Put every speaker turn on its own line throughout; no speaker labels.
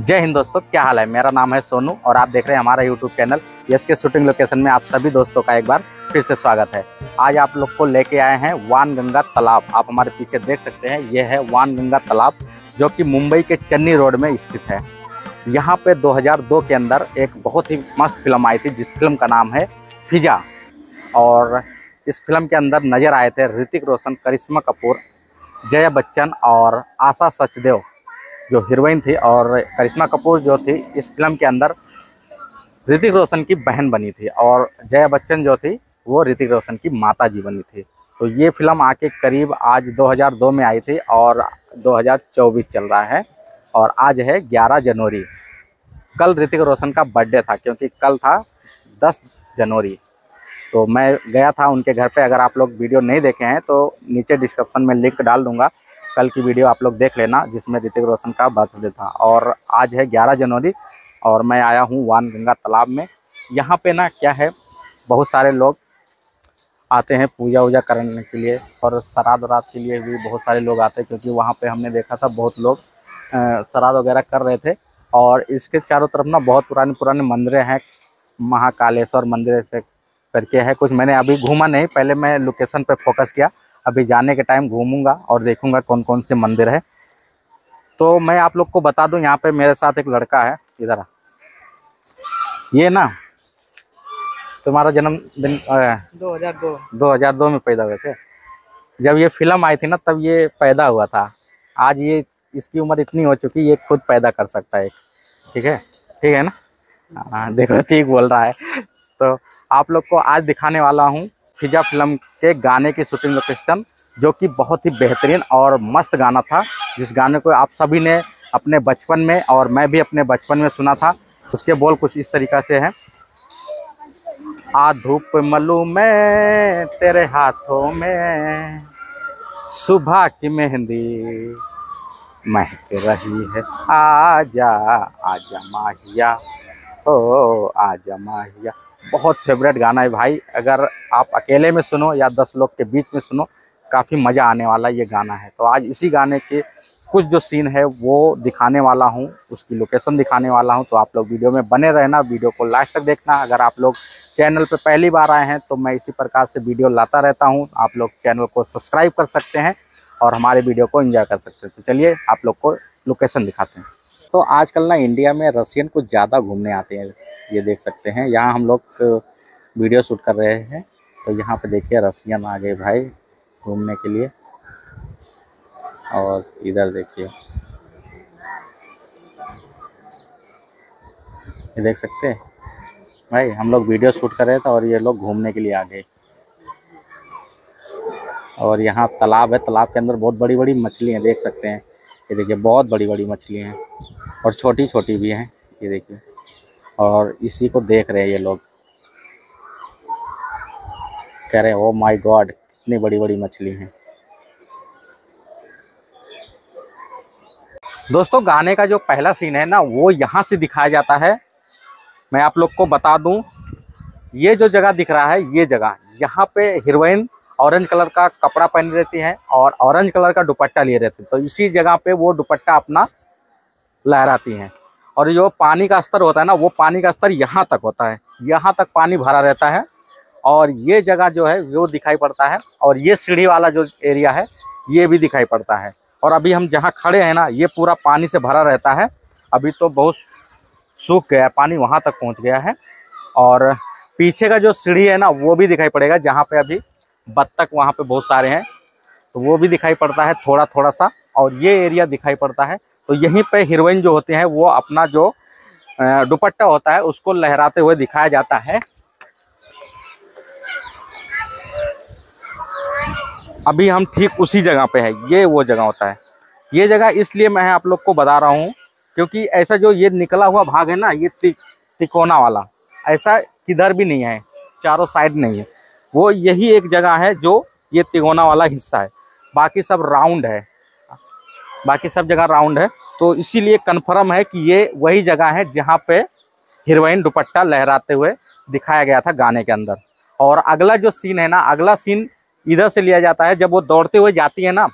जय हिंद दोस्तों, क्या हाल है। मेरा नाम है सोनू और आप देख रहे हैं हमारा यूट्यूब चैनल यस के शूटिंग लोकेशन में। आप सभी दोस्तों का एक बार फिर से स्वागत है। आज आप लोग को लेके आए हैं वानगंगा तालाब। आप हमारे पीछे देख सकते हैं, यह है वानगंगा तालाब जो कि मुंबई के चन्नी रोड में स्थित है। यहाँ पे 2002 के अंदर एक बहुत ही मस्त फिल्म आई थी जिस फिल्म का नाम है फिजा। और इस फिल्म के अंदर नज़र आए थे ऋतिक रोशन, करिश्मा कपूर, जया बच्चन और आशा सचदेव जो हीरोइन थी। और करिश्मा कपूर जो थी इस फिल्म के अंदर ऋतिक रोशन की बहन बनी थी और जया बच्चन जो थी वो ऋतिक रोशन की माता जी बनी थी। तो ये फिल्म आके करीब आज 2002 में आई थी और 2024 चल रहा है और आज है 11 जनवरी। कल ऋतिक रोशन का बर्थडे था क्योंकि कल था 10 जनवरी। तो मैं गया था उनके घर पे। अगर आप लोग वीडियो नहीं देखे हैं तो नीचे डिस्क्रिप्शन में लिंक डाल दूंगा, कल की वीडियो आप लोग देख लेना जिसमें ऋतिक रोशन का बर्थडे था। और आज है 11 जनवरी और मैं आया हूँ वानगंगा तालाब में। यहाँ पे ना क्या है, बहुत सारे लोग आते हैं पूजा वूजा करने के लिए और श्राद्ध वरात के लिए भी बहुत सारे लोग आते हैं, क्योंकि वहाँ पे हमने देखा था बहुत लोग श्राद्ध वगैरह कर रहे थे। और इसके चारों तरफ ना बहुत पुराने मंदिरें हैं। महाकालेश्वर मंदिर से करके है कुछ, मैंने अभी घूमा नहीं, पहले मैं लोकेशन पे फोकस किया। अभी जाने के टाइम घूमूंगा और देखूंगा कौन कौन से मंदिर है। तो मैं आप लोग को बता दूं, यहाँ पे मेरे साथ एक लड़का है, इधर आ। ये ना तुम्हारा जन्मदिन 2002 में पैदा हुए थे। जब ये फिल्म आई थी ना तब ये पैदा हुआ था। आज ये इसकी उम्र इतनी हो चुकी ये खुद पैदा कर सकता है। ठीक है ना। हाँ देखो ठीक बोल रहा है। तो आप लोग को आज दिखाने वाला हूँ फिजा फिल्म के गाने की शूटिंग लोकेशन, जो कि बहुत ही बेहतरीन और मस्त गाना था। जिस गाने को आप सभी ने अपने बचपन में और मैं भी अपने बचपन में सुना था। उसके बोल कुछ इस तरीक़ा से हैं। आ धूप मलूं मैं तेरे हाथों में, सुबह की मेहंदी महक रही है, आजा आजा माहिया, ओ आजा माहिया। बहुत फेवरेट गाना है भाई। अगर आप अकेले में सुनो या 10 लोग के बीच में सुनो, काफ़ी मज़ा आने वाला ये गाना है। तो आज इसी गाने के कुछ जो सीन है वो दिखाने वाला हूँ, उसकी लोकेशन दिखाने वाला हूँ। तो आप लोग वीडियो में बने रहना, वीडियो को लास्ट तक देखना। अगर आप लोग चैनल पे पहली बार आए हैं तो मैं इसी प्रकार से वीडियो लाता रहता हूँ। आप लोग चैनल को सब्सक्राइब कर सकते हैं और हमारे वीडियो को एंजॉय कर सकते हैं। तो चलिए आप लोग को लोकेशन दिखाते हैं। तो आजकल ना इंडिया में रशियन कुछ ज़्यादा घूमने आते हैं, ये देख सकते हैं। यहाँ हम लोग वीडियो शूट कर रहे हैं तो यहाँ पे देखिए रशियन आ गए भाई घूमने के लिए। और इधर देखिए, ये देख सकते हैं भाई, हम लोग वीडियो शूट कर रहे थे और ये लोग घूमने के लिए आ गए। और यहाँ तालाब है, तालाब के अंदर बहुत बड़ी बड़ी मछली हैं, देख सकते हैं। ये देखिए बहुत बड़ी बड़ी मछली हैं और छोटी छोटी भी हैं, ये देखिए। और इसी को देख रहे हैं ये लोग, कह रहे हैं ओ माय गॉड कितनी बड़ी बड़ी मछली हैं। दोस्तों गाने का जो पहला सीन है ना वो यहाँ से दिखाया जाता है। मैं आप लोग को बता दूं, ये जो जगह दिख रहा है, ये जगह, यहाँ पे हीरोइन ऑरेंज कलर का कपड़ा पहनी रहती है और ऑरेंज कलर का दुपट्टा लिए रहते हैं। तो इसी जगह पे वो दुपट्टा अपना लहराती हैं। और जो पानी का स्तर होता है ना, वो पानी का स्तर यहाँ तक होता है, यहाँ तक पानी भरा रहता है। और ये जगह जो है वो दिखाई पड़ता है। और ये सीढ़ी वाला जो एरिया है ये भी दिखाई पड़ता है। और अभी हम जहाँ खड़े हैं ना ये पूरा पानी से भरा रहता है। अभी तो बहुत सूख गया, पानी वहाँ तक पहुँच गया है। और पीछे का जो सीढ़ी है ना वो भी दिखाई पड़ेगा, जहाँ पे अभी बत्तख वहाँ पे बहुत सारे हैं तो वो भी दिखाई पड़ता है थोड़ा थोड़ा सा। और ये एरिया दिखाई पड़ता है। तो यहीं पे हीरोइन जो होते हैं वो अपना जो दुपट्टा होता है उसको लहराते हुए दिखाया जाता है। अभी हम ठीक उसी जगह पे है, ये वो जगह होता है। ये जगह इसलिए मैं आप लोग को बता रहा हूँ क्योंकि ऐसा जो ये निकला हुआ भाग है ना, ये तिकोना वाला ऐसा किधर भी नहीं है, चारों साइड नहीं है। वो यही एक जगह है जो ये तिकोना वाला हिस्सा है, बाकी सब राउंड है, बाकी सब जगह राउंड है। तो इसीलिए कन्फर्म है कि ये वही जगह है जहाँ पे हीरोइन दुपट्टा लहराते हुए दिखाया गया था गाने के अंदर। और अगला जो सीन है ना, अगला सीन इधर से लिया जाता है। जब वो दौड़ते हुए जाती है ना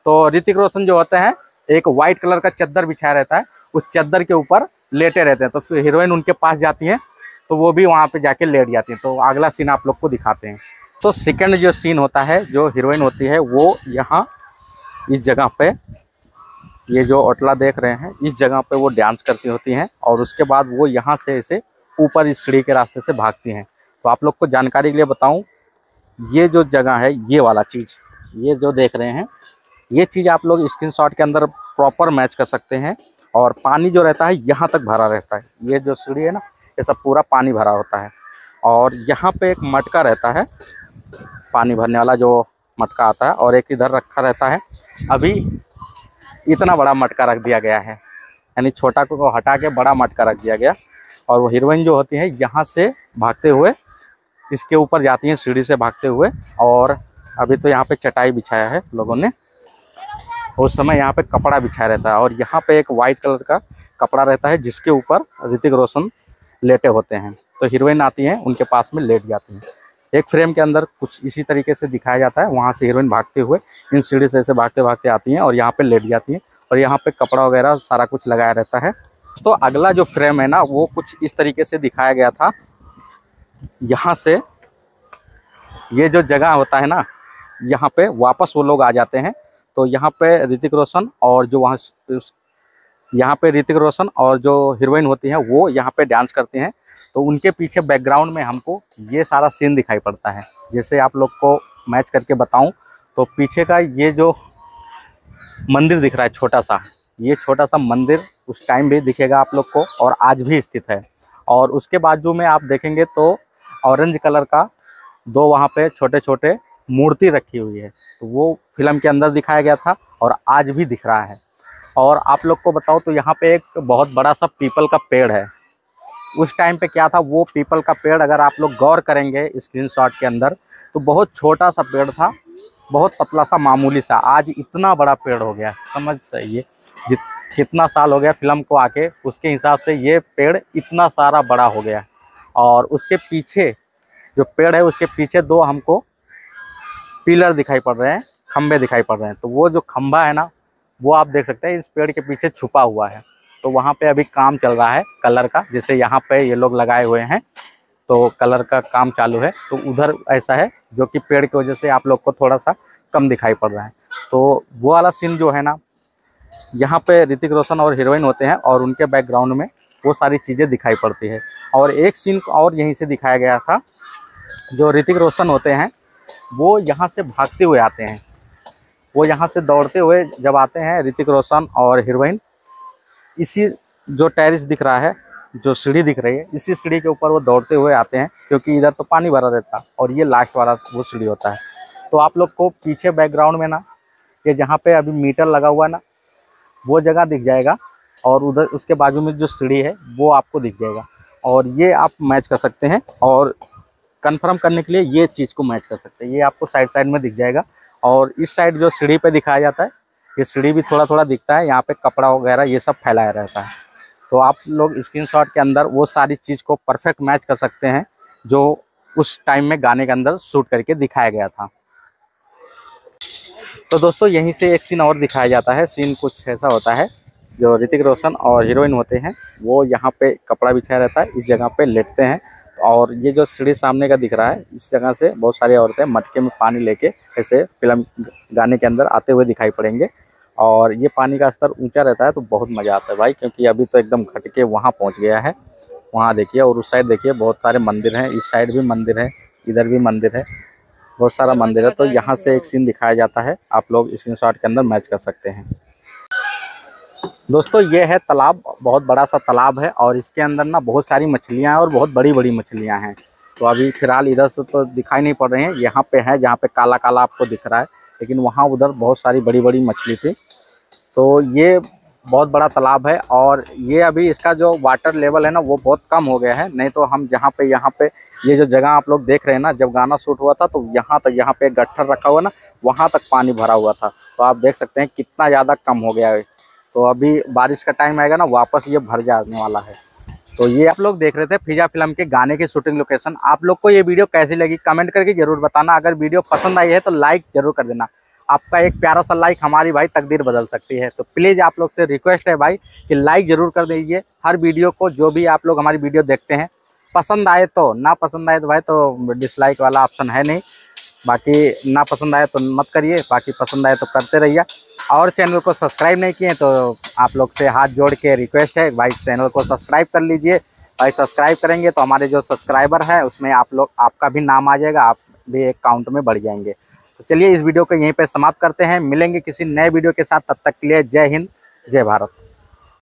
तो ऋतिक रोशन जो होते हैं एक वाइट कलर का चद्दर बिछाया रहता है, उस चादर के ऊपर लेटे रहते हैं। तो फिर हीरोइन उनके पास जाती है तो वो भी वहाँ पे जाके लेट जाती हैं। तो अगला सीन आप लोग को दिखाते हैं। तो सेकंड जो सीन होता है, जो हीरोइन होती है वो यहाँ इस जगह पे, ये जो ओटला देख रहे हैं, इस जगह पे वो डांस करती होती हैं और उसके बाद वो यहाँ से ऐसे ऊपर इस सीढ़ी के रास्ते से भागती हैं। तो आप लोग को जानकारी के लिए बताऊं, ये जो जगह है, ये वाला चीज़, ये जो देख रहे हैं, ये चीज़ आप लोग स्क्रीनशॉट के अंदर प्रॉपर मैच कर सकते हैं। और पानी जो रहता है यहाँ तक भरा रहता है, ये जो सीढ़ी है ना, ये सब पूरा पानी भरा होता है। और यहाँ पे एक मटका रहता है, पानी भरने वाला जो मटका आता है, और एक इधर रखा रहता है। अभी इतना बड़ा मटका रख दिया गया है, यानी छोटा को हटा के बड़ा मटका रख दिया गया। और वो हीरोइन जो होती है यहाँ से भागते हुए इसके ऊपर जाती हैं, सीढ़ी से भागते हुए। और अभी तो यहाँ पे चटाई बिछाया है लोगों ने, उस समय यहाँ पे कपड़ा बिछाया रहता है। और यहाँ पे एक वाइट कलर का कपड़ा रहता है जिसके ऊपर ऋतिक रोशन लेटे होते हैं। तो हीरोइन आती हैं, उनके पास में लेट जाती हैं। एक फ्रेम के अंदर कुछ इसी तरीके से दिखाया जाता है। वहाँ से हीरोइन भागते हुए इन सीढ़ी से ऐसे भागते भागते आती हैं और यहाँ पे लेट जाती हैं, और यहाँ पे कपड़ा वगैरह सारा कुछ लगाया रहता है। तो अगला जो फ्रेम है ना, वो कुछ इस तरीके से दिखाया गया था। यहाँ से ये जो जगह होता है ना, यहाँ पे वापस वो लोग आ जाते हैं। तो यहाँ पे ऋतिक रोशन और जो यहाँ पे ऋतिक रोशन और जो हीरोइन होती हैं वो यहाँ पे डांस करती हैं। तो उनके पीछे बैकग्राउंड में हमको ये सारा सीन दिखाई पड़ता है। जैसे आप लोग को मैच करके बताऊं तो पीछे का ये जो मंदिर दिख रहा है छोटा सा, ये छोटा सा मंदिर उस टाइम भी दिखेगा आप लोग को और आज भी स्थित है। और उसके बाजू में आप देखेंगे तो ऑरेंज कलर का दो वहाँ पे छोटे छोटे मूर्ति रखी हुई है। तो वो फिल्म के अंदर दिखाया गया था और आज भी दिख रहा है। और आप लोग को बताओ तो यहाँ पे एक बहुत बड़ा सा पीपल का पेड़ है। उस टाइम पे क्या था, वो पीपल का पेड़ अगर आप लोग गौर करेंगे स्क्रीनशॉट के अंदर तो बहुत छोटा सा पेड़ था, बहुत पतला सा, मामूली सा। आज इतना बड़ा पेड़ हो गया, समझ सही है कितना साल हो गया फिल्म को आके, उसके हिसाब से ये पेड़ इतना सारा बड़ा हो गया। और उसके पीछे जो पेड़ है उसके पीछे दो हमको पिलर दिखाई पड़ रहे हैं, खंबे दिखाई पड़ रहे हैं। तो वो जो खंबा है ना, वो आप देख सकते हैं इस पेड़ के पीछे छुपा हुआ है। तो वहाँ पे अभी काम चल रहा है कलर का, जैसे यहाँ पे ये लोग लगाए हुए हैं तो कलर का काम चालू है। तो उधर ऐसा है जो कि पेड़ की वजह से आप लोग को थोड़ा सा कम दिखाई पड़ रहा है। तो वो वाला सीन जो है ना, यहाँ पे ऋतिक रोशन और हीरोइन होते हैं और उनके बैकग्राउंड में वो सारी चीज़ें दिखाई पड़ती है। और एक सीन और यहीं से दिखाया गया था, जो ऋतिक रोशन होते हैं वो यहाँ से भागते हुए आते हैं। वो यहाँ से दौड़ते हुए जब आते हैं ऋतिक रोशन और हीरोइन, इसी जो टेरेस दिख रहा है, जो सीढ़ी दिख रही है, इसी सीढ़ी के ऊपर वो दौड़ते हुए आते हैं, क्योंकि इधर तो पानी भरा रहता है और ये लास्ट वाला वो सीढ़ी होता है। तो आप लोग को पीछे बैकग्राउंड में ना, ये जहाँ पे अभी मीटर लगा हुआ है ना, वो जगह दिख जाएगा। और उधर उसके बाजू में जो सीढ़ी है वो आपको दिख जाएगा। और ये आप मैच कर सकते हैं, और कंफर्म करने के लिए ये चीज़ को मैच कर सकते हैं। ये आपको साइड साइड में दिख जाएगा। और इस साइड जो सीढ़ी पे दिखाया जाता है, ये सीढ़ी भी थोड़ा थोड़ा दिखता है, यहाँ पे कपड़ा वगैरह ये सब फैलाया रहता है। तो आप लोग स्क्रीनशॉट के अंदर वो सारी चीज़ को परफेक्ट मैच कर सकते हैं जो उस टाइम में गाने के अंदर शूट करके दिखाया गया था। तो दोस्तों यहीं से एक सीन और दिखाया जाता है। सीन कुछ ऐसा होता है, जो ऋतिक रोशन और हीरोइन होते हैं वो यहाँ पे कपड़ा बिछाया रहता है, इस जगह पे लेटते हैं। और ये जो सीढ़ी सामने का दिख रहा है, इस जगह से बहुत सारी औरतें मटके में पानी लेके ऐसे फिल्म गाने के अंदर आते हुए दिखाई पड़ेंगे। और ये पानी का स्तर ऊंचा रहता है तो बहुत मज़ा आता है भाई, क्योंकि अभी तो एकदम घट के वहाँ पहुँच गया है। वहाँ देखिए, और उस साइड देखिए बहुत सारे मंदिर हैं, इस साइड भी मंदिर है, इधर भी मंदिर है, बहुत सारा मंदिर है। तो यहाँ से एक सीन दिखाया जाता है, आप लोग स्क्रीनशॉट के अंदर मैच कर सकते हैं। दोस्तों ये है तालाब, बहुत बड़ा सा तालाब है और इसके अंदर ना बहुत सारी मछलियाँ हैं और बहुत बड़ी बड़ी मछलियाँ हैं। तो अभी फिलहाल इधर से तो दिखाई नहीं पड़ रही हैं, यहाँ पे है जहाँ पे काला काला आपको दिख रहा है, लेकिन वहाँ उधर बहुत सारी बड़ी बड़ी मछली थी। तो ये बहुत बड़ा तालाब है और ये अभी इसका जो वाटर लेवल है ना वो बहुत कम हो गया है। नहीं तो हम यहाँ पे ये जो जगह आप लोग देख रहे हैं ना, जब गाना शूट हुआ था तो यहाँ तक, यहाँ पे एक गट्ठर रखा हुआ ना, वहाँ तक पानी भरा हुआ था। तो आप देख सकते हैं कितना ज़्यादा कम हो गया है। तो अभी बारिश का टाइम आएगा ना, वापस ये भर जाने वाला है। तो ये आप लोग देख रहे थे फिजा फिल्म के गाने की शूटिंग लोकेशन। आप लोग को ये वीडियो कैसी लगी कमेंट करके जरूर बताना। अगर वीडियो पसंद आई है तो लाइक जरूर कर देना। आपका एक प्यारा सा लाइक हमारी भाई तकदीर बदल सकती है। तो प्लीज़ आप लोग से रिक्वेस्ट है भाई कि लाइक ज़रूर कर दीजिए हर वीडियो को। जो भी आप लोग हमारी वीडियो देखते हैं, पसंद आए तो, ना पसंद आए तो भाई तो डिसलाइक वाला ऑप्शन है नहीं। बाकी ना पसंद आए तो मत करिए, बाकी पसंद आए तो करते रहिए। और चैनल को सब्सक्राइब नहीं किए तो आप लोग से हाथ जोड़ के रिक्वेस्ट है भाई, चैनल को सब्सक्राइब कर लीजिए भाई। सब्सक्राइब करेंगे तो हमारे जो सब्सक्राइबर है उसमें आपका भी नाम आ जाएगा, आप भी एक काउंट में बढ़ जाएंगे। तो चलिए इस वीडियो को यहीं पे समाप्त करते हैं, मिलेंगे किसी नए वीडियो के साथ। तब तक के लिए जय हिंद, जय भारत।